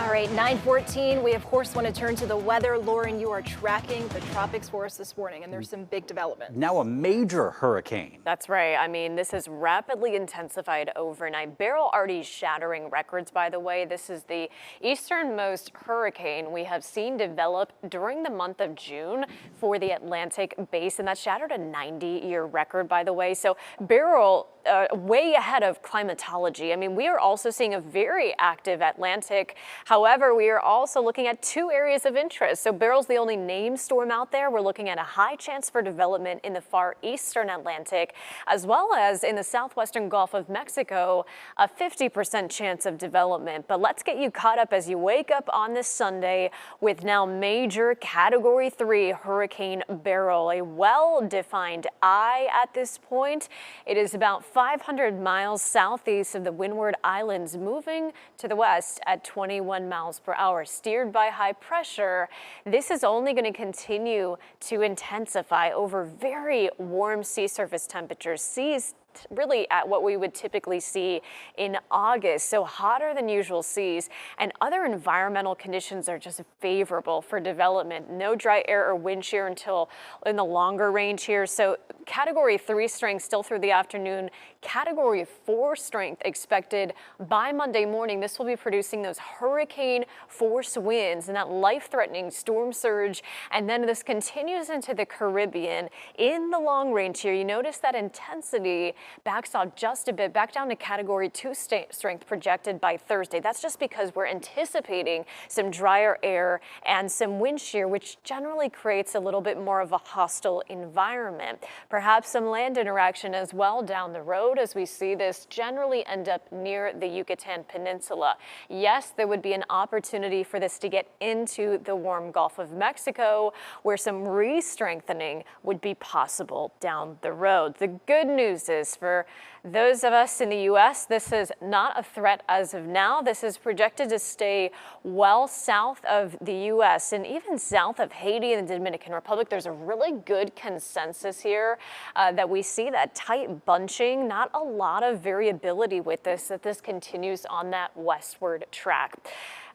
All right, 9:14. We, of course, want to turn to the weather. Lauren, you are tracking the tropics for us this morning, and there's some big developments. Now a major hurricane. That's right. I mean, this has rapidly intensified overnight. Beryl already shattering records, by the way. This is the easternmost hurricane we have seen develop during the month of June for the Atlantic basin. That shattered a 90-year record, by the way. So Beryl way ahead of climatology. I mean, we are also seeing a very active Atlantic. However, we are also looking at two areas of interest. So Beryl's the only named storm out there. We're looking at a high chance for development in the far eastern Atlantic, as well as in the southwestern Gulf of Mexico, a 50% chance of development. But let's get you caught up as you wake up on this Sunday with now major Category 3 Hurricane Beryl, a well-defined eye at this point. It is about 500 miles southeast of the Windward Islands, moving to the west at 21 miles per hour, steered by high pressure. This is only going to continue to intensify over very warm sea surface temperatures. Seas really at what we would typically see in August, so hotter than usual seas, and other environmental conditions are just favorable for development. No dry air or wind shear until in the longer range here. So Category 3 strength still through the afternoon. Category 4 strength expected by Monday morning. This will be producing those hurricane force winds and that life-threatening storm surge. And then this continues into the Caribbean. In the long range here, you notice that intensity backs off just a bit, back down to Category 2 strength projected by Thursday. That's just because we're anticipating some drier air and some wind shear, which generally creates a little bit more of a hostile environment. Perhaps some land interaction as well down the road as we see this generally end up near the Yucatan Peninsula. Yes, there would be an opportunity for this to get into the warm Gulf of Mexico, where some re-strengthening would be possible down the road. The good news is for those of us in the U.S., this is not a threat as of now. This is projected to stay well south of the U.S. and even south of Haiti and the Dominican Republic. There's a really good consensus here that we see that tight bunching, not a lot of variability with this, that this continues on that westward track.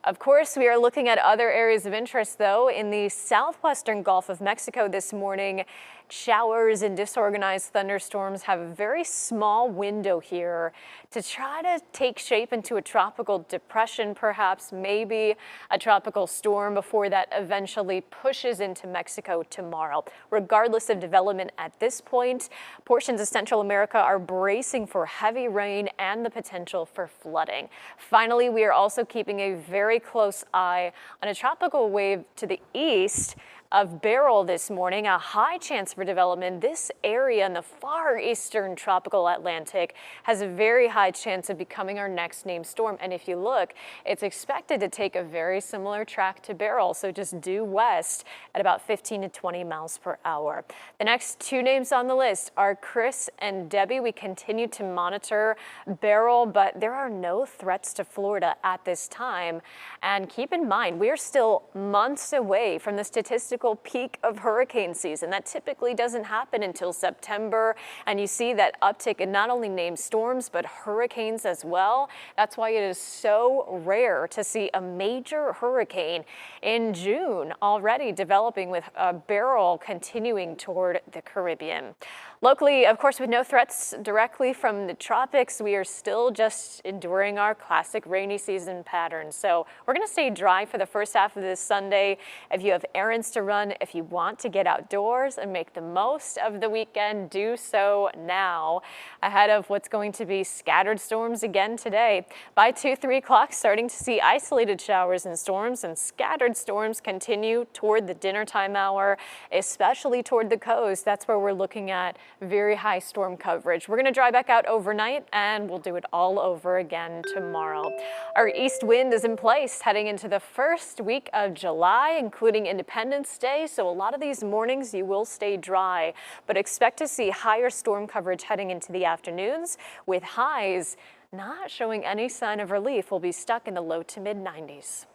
Of course, we are looking at other areas of interest, though. In the southwestern Gulf of Mexico this morning, showers and disorganized thunderstorms have a very small window here to try to take shape into a tropical depression, perhaps maybe a tropical storm before that eventually pushes into Mexico tomorrow. Regardless of development at this point, portions of Central America are bracing for heavy rain and the potential for flooding. Finally, we are also keeping a very close eye on a tropical wave to the east of Beryl this morning, a high chance for development. This area in the far eastern tropical Atlantic has a very high chance of becoming our next named storm. And if you look, it's expected to take a very similar track to Beryl, so just due west at about 15 to 20 miles per hour. The next two names on the list are Chris and Debbie. We continue to monitor Beryl, but there are no threats to Florida at this time. And keep in mind, we are still months away from the statistical peak of hurricane season. That typically doesn't happen until September, and you see that uptick in not only named storms but hurricanes as well. That's why it is so rare to see a major hurricane in June already developing, with Beryl continuing toward the Caribbean. Locally, of course, with no threats directly from the tropics, we are still just enduring our classic rainy season pattern. So we're going to stay dry for the first half of this Sunday. If you have errands to run, if you want to get outdoors and make the most of the weekend, do so now, ahead of what's going to be scattered storms again today. By 2-3 o'clock, starting to see isolated showers and storms, and scattered storms continue toward the dinner time hour, especially toward the coast. That's where we're looking at very high storm coverage. We're going to dry back out overnight, and we'll do it all over again tomorrow. Our east wind is in place heading into the first week of July, including Independence Day. So a lot of these mornings you will stay dry, but expect to see higher storm coverage heading into the afternoons, with highs not showing any sign of relief. We'll be stuck in the low to mid 90s.